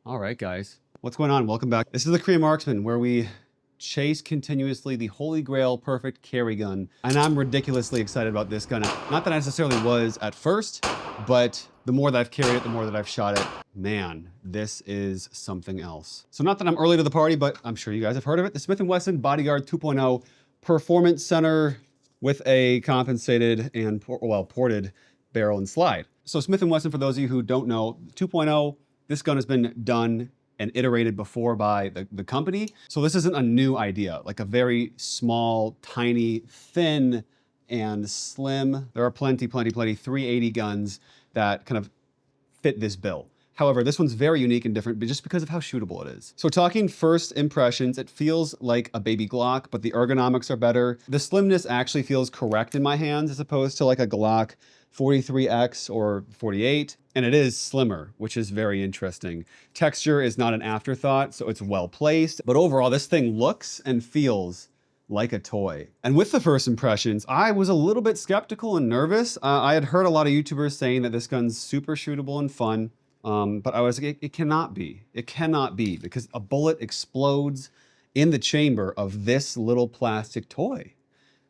All right, guys. What's going on? Welcome back. This is the Korean Marksman, where we chase continuously the holy grail perfect carry gun. And I'm ridiculously excited about this gun. Not that I necessarily was at first, but the more that I've carried it, the more that I've shot it. Man, this is something else. So not that I'm early to the party, but I'm sure you guys have heard of it. The Smith & Wesson Bodyguard 2.0 Performance Center with a compensated and ported barrel and slide. So Smith & Wesson, for those of you who don't know, 2.0, this gun has been done and iterated before by the company. So this isn't a new idea, like a very small, tiny, thin, and slim. There are plenty 380 guns that kind of fit this bill. However, this one's very unique and different, but just because of how shootable it is. So talking first impressions, it feels like a baby Glock, but the ergonomics are better. The slimness actually feels correct in my hands as opposed to like a Glock 43X or 48. And it is slimmer, which is very interesting. Texture is not an afterthought, so it's well placed. But overall, this thing looks and feels like a toy. And with the first impressions, I was a little bit skeptical and nervous. I had heard a lot of YouTubers saying that this gun's super shootable and fun. But I was like, it cannot be. It cannot be, because a bullet explodes in the chamber of this little plastic toy,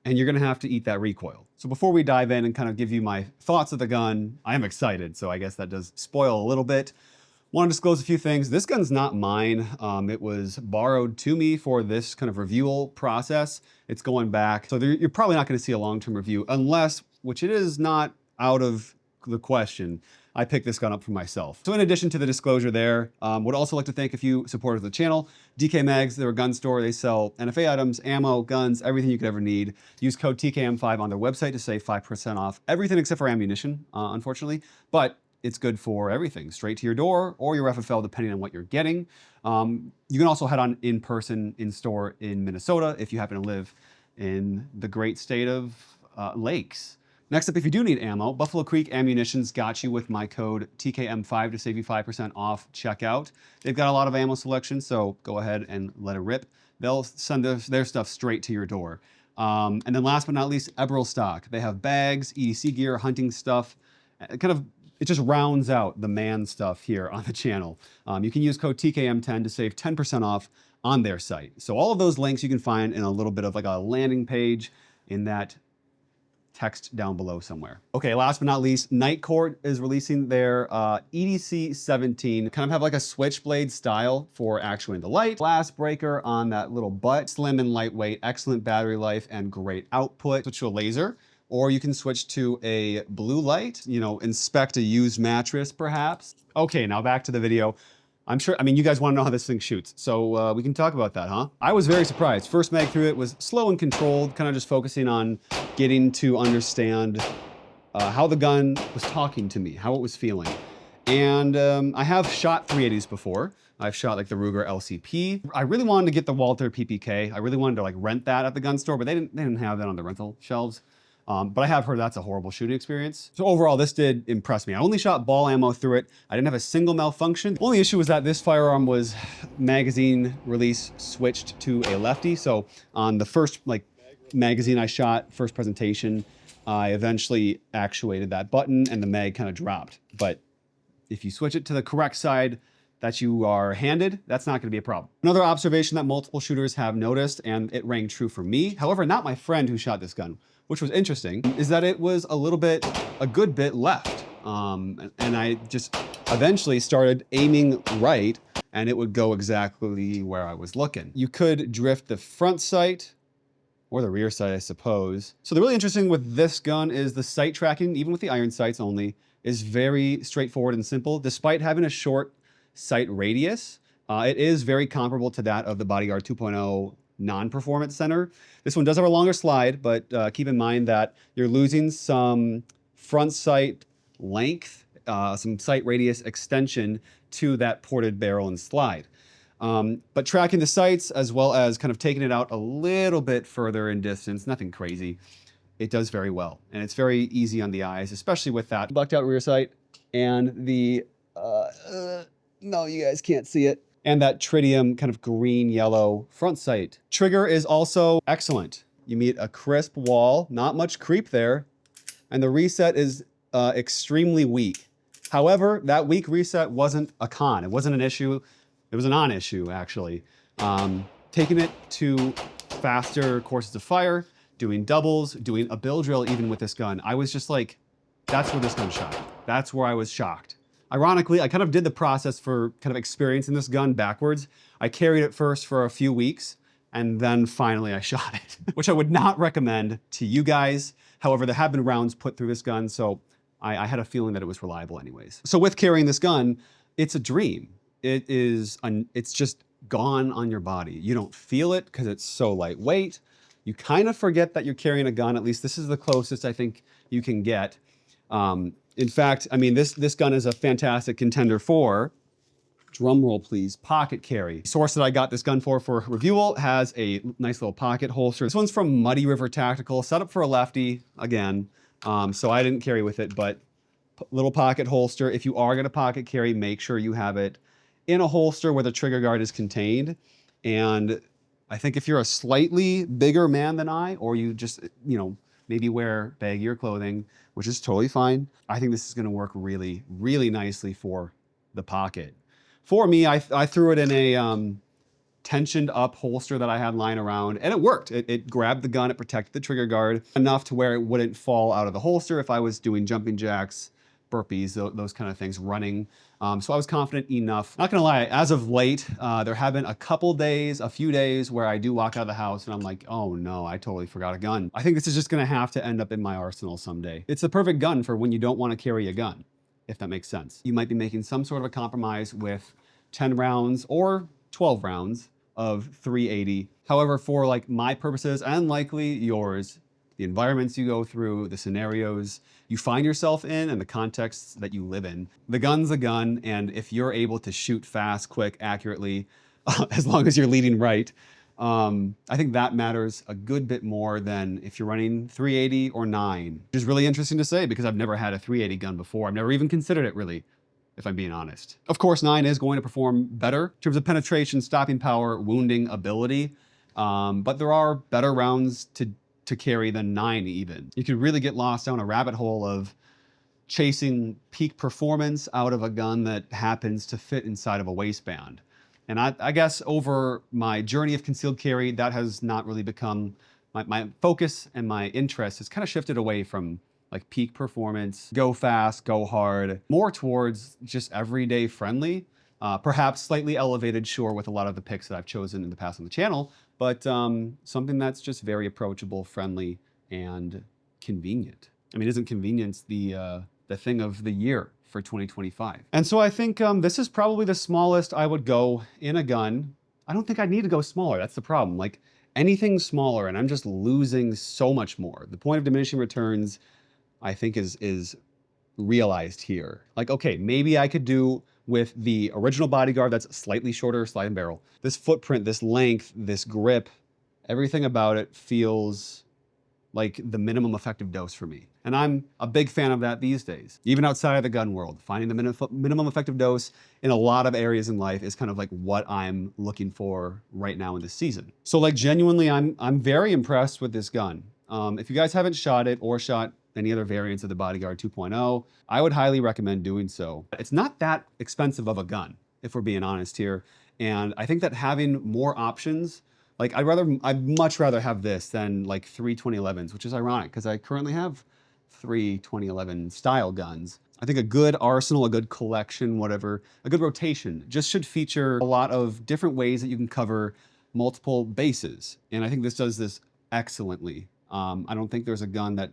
and you're gonna have to eat that recoil. So before we dive in and kind of give you my thoughts of the gun, I am excited, so I guess that does spoil a little bit. Want to disclose a few things. This gun's not mine. It was borrowed to me for this kind of review process. It's going back, so you're probably not gonna see a long-term review unless, which it is not out of the question, I picked this gun up for myself. So in addition to the disclosure there, would also like to thank a few supporters of the channel. DK Mags, they're a gun store. They sell NFA items, ammo, guns, everything you could ever need. Use code TKM5 on their website to save 5% off everything except for ammunition, unfortunately. But it's good for everything, straight to your door or your FFL, depending on what you're getting. You can also head on in person, in store in Minnesota if you happen to live in the great state of lakes. Next up, if you do need ammo, Buffalo Creek Ammunition's got you with my code TKM5 to save you 5% off checkout. They've got a lot of ammo selection, so go ahead and let it rip. They'll send their stuff straight to your door. And then last but not least, Eberl Stock. They have bags, EDC gear, hunting stuff. It just rounds out the man stuff here on the channel. You can use code TKM10 to save 10% off on their site. So all of those links you can find in a little bit of like a landing page in that text down below somewhere. Okay, last but not least, Night Court is releasing their EDC 17. Kind of have like a switchblade style for actuating the light. Glass breaker on that little butt. Slim and lightweight, excellent battery life, and great output. Switch to a laser, or you can switch to a blue light, you know, inspect a used mattress perhaps. Okay, now back to the video. I mean, you guys want to know how this thing shoots, so we can talk about that, huh? I was very surprised. First mag through it was slow and controlled, kind of just focusing on getting to understand how the gun was talking to me, how it was feeling. And I have shot 380s before. I've shot like the Ruger LCP. I really wanted to get the Walther PPK. I really wanted to like rent that at the gun store, but they didn't have that on the rental shelves. But I have heard that's a horrible shooting experience. So overall, this did impress me. I only shot ball ammo through it. I didn't have a single malfunction. The only issue was that this firearm was magazine release switched to a lefty. So on the first magazine I shot, first presentation, I eventually actuated that button and the mag kind of dropped. But if you switch it to the correct side that you are handed, that's not gonna be a problem. Another observation that multiple shooters have noticed, and it rang true for me, however, not my friend who shot this gun, which was interesting, is that it was a good bit left. And I just eventually started aiming right, and it would go exactly where I was looking. You could drift the front sight or the rear sight, I suppose. So the really interesting with this gun is the sight tracking, even with the iron sights only, is very straightforward and simple. Despite having a short sight radius, it is very comparable to that of the Bodyguard 2.0 non-performance center. This one does have a longer slide, but keep in mind that you're losing some front sight length, some sight radius extension to that ported barrel and slide. But tracking the sights as well as kind of taking it out a little bit further in distance, nothing crazy, it does very well. And it's very easy on the eyes, especially with that bucked out rear sight and the, no, you guys can't see it, and that tritium kind of green-yellow front sight. Trigger is also excellent. You meet a crisp wall, not much creep there, and the reset is extremely weak. However, that week reset wasn't a con. It wasn't an issue. It was a non-issue, actually. Taking it to faster courses of fire, doing doubles, doing a bill drill even with this gun. I was just like, that's where this gun shot. That's where I was shocked. Ironically, I kind of did the process for kind of experiencing this gun backwards. I carried it first for a few weeks, and then finally I shot it, which I would not recommend to you guys. However, there have been rounds put through this gun, so I had a feeling that it was reliable anyways. So with carrying this gun, it's a dream. It's just gone on your body. You don't feel it because it's so lightweight. You kind of forget that you're carrying a gun. At least this is the closest I think you can get. In fact, I mean, this gun is a fantastic contender for, drum roll please, pocket carry. The source that I got this gun for review has a nice little pocket holster. This one's from Muddy River Tactical, set up for a lefty again. So I didn't carry with it, but little pocket holster. If you are gonna pocket carry, make sure you have it in a holster where the trigger guard is contained. And I think if you're a slightly bigger man than I, or you just, you know, maybe wear baggier clothing, which is totally fine, I think this is gonna work really, really nicely for the pocket. For me, I threw it in a tensioned up holster that I had lying around, and it worked. It grabbed the gun, it protected the trigger guard enough to where it wouldn't fall out of the holster if I was doing jumping jacks, burpees, those kind of things, running. So I was confident enough. Not gonna lie, as of late, there have been a few days where I do walk out of the house and I'm like, oh no, I totally forgot a gun. I think this is just gonna have to end up in my arsenal someday. It's the perfect gun for when you don't wanna carry a gun, if that makes sense. You might be making some sort of a compromise with 10 rounds or 12 rounds of 380. However, for like my purposes and likely yours, the environments you go through, the scenarios you find yourself in, and the contexts that you live in, the gun's a gun, and if you're able to shoot fast, quick, accurately, as long as you're leading right, I think that matters a good bit more than if you're running 380 or 9, which is really interesting to say because I've never had a 380 gun before. I've never even considered it really, if I'm being honest. Of course, 9 is going to perform better in terms of penetration, stopping power, wounding ability, but there are better rounds to carry than 9 even. You can really get lost down a rabbit hole of chasing peak performance out of a gun that happens to fit inside of a waistband. And I guess over my journey of concealed carry, that has not really become my focus, and my interest has kind of shifted away from like peak performance, go fast, go hard, more towards just everyday friendly, perhaps slightly elevated, sure, with a lot of the picks that I've chosen in the past on the channel, but something that's just very approachable, friendly, and convenient. I mean, isn't convenience the thing of the year for 2025? And so I think this is probably the smallest I would go in a gun. I don't think I need to go smaller. That's the problem. Like anything smaller, and I'm just losing so much more. The point of diminishing returns, I think, is realized here. Like, okay, maybe I could do with the original Bodyguard that's slightly shorter slide and barrel. This footprint, this length, this grip, everything about it feels like the minimum effective dose for me. And I'm a big fan of that these days. Even outside of the gun world, finding the minimum effective dose in a lot of areas in life is kind of like what I'm looking for right now in this season. So like genuinely, I'm very impressed with this gun. If you guys haven't shot it or shot any other variants of the Bodyguard 2.0, I would highly recommend doing so. It's not that expensive of a gun, if we're being honest here. And I think that having more options, like I'd much rather have this than like 3 2011s, which is ironic because I currently have 3 2011 style guns. I think a good arsenal, a good collection, whatever, a good rotation just should feature a lot of different ways that you can cover multiple bases. And I think this does this excellently. I don't think there's a gun that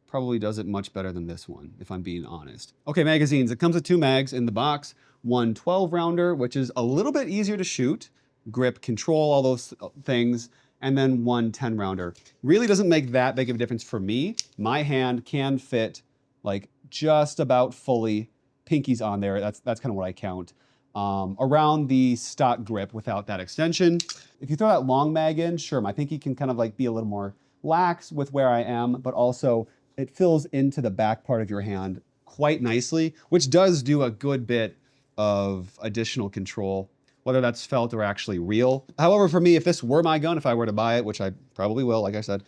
probably does it much better than this one, if I'm being honest. Okay, magazines. It comes with 2 mags in the box, one 12-rounder, which is a little bit easier to shoot, grip, control, all those things, and then one 10-rounder. Really doesn't make that big of a difference for me. My hand can fit like just about fully, pinkies on there, that's kind of what I count, around the stock grip without that extension. If you throw that long mag in, sure, my pinky can kind of like be a little more lax with where I am, but also it fills into the back part of your hand quite nicely, which does do a good bit of additional control, whether that's felt or actually real. However, for me, if this were my gun, if I were to buy it, which I probably will, like I said,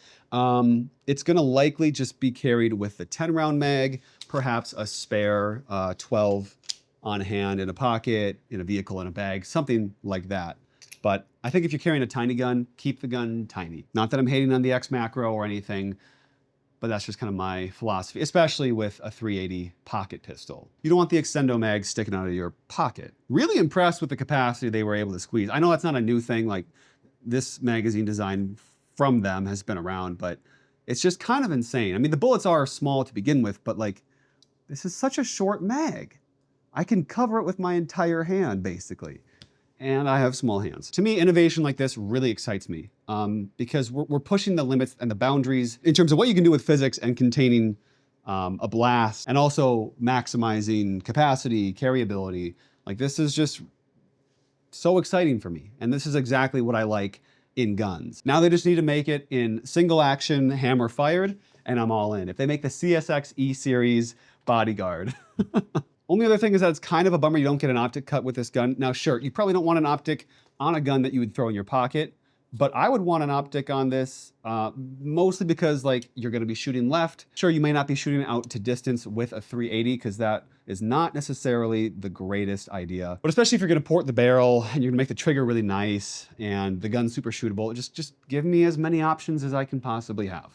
it's gonna likely just be carried with the 10-round mag perhaps a spare 12 on hand in a pocket, in a vehicle, in a bag, something like that. But I think if you're carrying a tiny gun, keep the gun tiny. Not that I'm hating on the X macro or anything, but that's just kind of my philosophy, especially with a 380 pocket pistol. You don't want the extendo mag sticking out of your pocket. Really impressed with the capacity they were able to squeeze. I know that's not a new thing, like this magazine design from them has been around, but it's just kind of insane. I mean, the bullets are small to begin with, but like, this is such a short mag. I can cover it with my entire hand, basically. And I have small hands. To me, innovation like this really excites me because we're pushing the limits and the boundaries in terms of what you can do with physics and containing a blast, and also maximizing capacity, carryability. Like, this is just so exciting for me. And this is exactly what I like in guns. Now they just need to make it in single action, hammer fired, and I'm all in. If they make the CSX E series Bodyguard. Only other thing is that it's kind of a bummer you don't get an optic cut with this gun. Now, sure, you probably don't want an optic on a gun that you would throw in your pocket, but I would want an optic on this mostly because like you're gonna be shooting left. Sure, you may not be shooting out to distance with a 380 because that is not necessarily the greatest idea. But especially if you're gonna port the barrel and you're gonna make the trigger really nice and the gun's super shootable, just give me as many options as I can possibly have.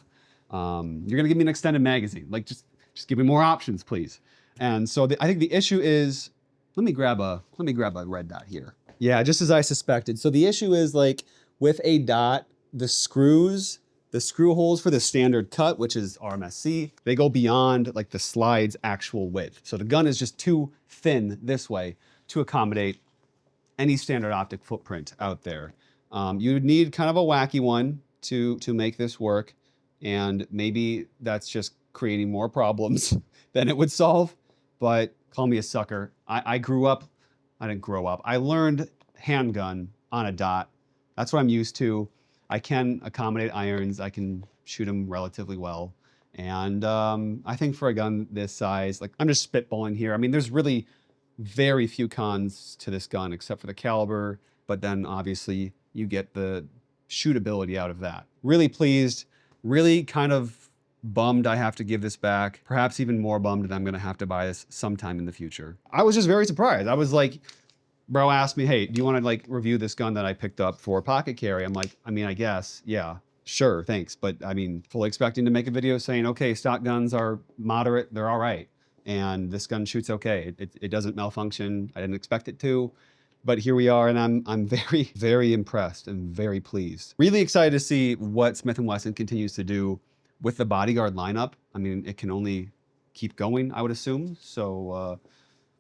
You're gonna give me an extended magazine. Like just give me more options, please. And so I think the issue is, let me grab a red dot here. Yeah, just as I suspected. So the issue is like with a dot, the screw holes for the standard cut, which is RMSC, they go beyond like the slide's actual width. So the gun is just too thin this way to accommodate any standard optic footprint out there. You would need kind of a wacky one to make this work. And maybe that's just creating more problems than it would solve. But call me a sucker. I didn't grow up. I learned handgun on a dot. That's what I'm used to. I can accommodate irons. I can shoot them relatively well. And I think for a gun this size, like I'm just spitballing here. I mean, there's really very few cons to this gun except for the caliber, but then obviously you get the shootability out of that. Really pleased, really kind of bummed I have to give this back. Perhaps even more bummed that I'm gonna have to buy this sometime in the future. I was just very surprised. I was like, bro asked me, hey, do you wanna like review this gun that I picked up for pocket carry? I'm like, I mean, I guess, yeah, sure, thanks. But I mean, fully expecting to make a video saying, okay, stock guns are moderate, they're all right. And this gun shoots okay. It doesn't malfunction. I didn't expect it to. But here we are, and I'm very, very impressed and very pleased. Really excited to see what Smith & Wesson continues to do with the Bodyguard lineup. I mean, it can only keep going, I would assume. So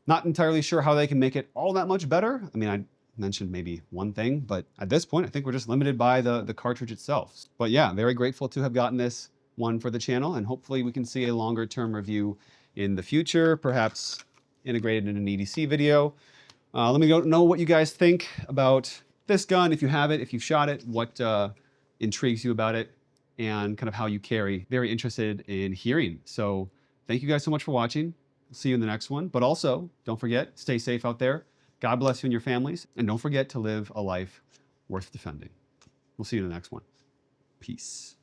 not entirely sure how they can make it all that much better. I mean, I mentioned maybe one thing, but at this point, I think we're just limited by the cartridge itself. But yeah, very grateful to have gotten this one for the channel, and hopefully we can see a longer term review in the future, perhaps integrated in an EDC video. Let me know what you guys think about this gun, if you have it, if you've shot it, what intrigues you about it, and kind of how you carry. Very interested in hearing. So thank you guys so much for watching. See you in the next one. But also, don't forget, stay safe out there. God bless you and your families. And don't forget to live a life worth defending. We'll see you in the next one. Peace.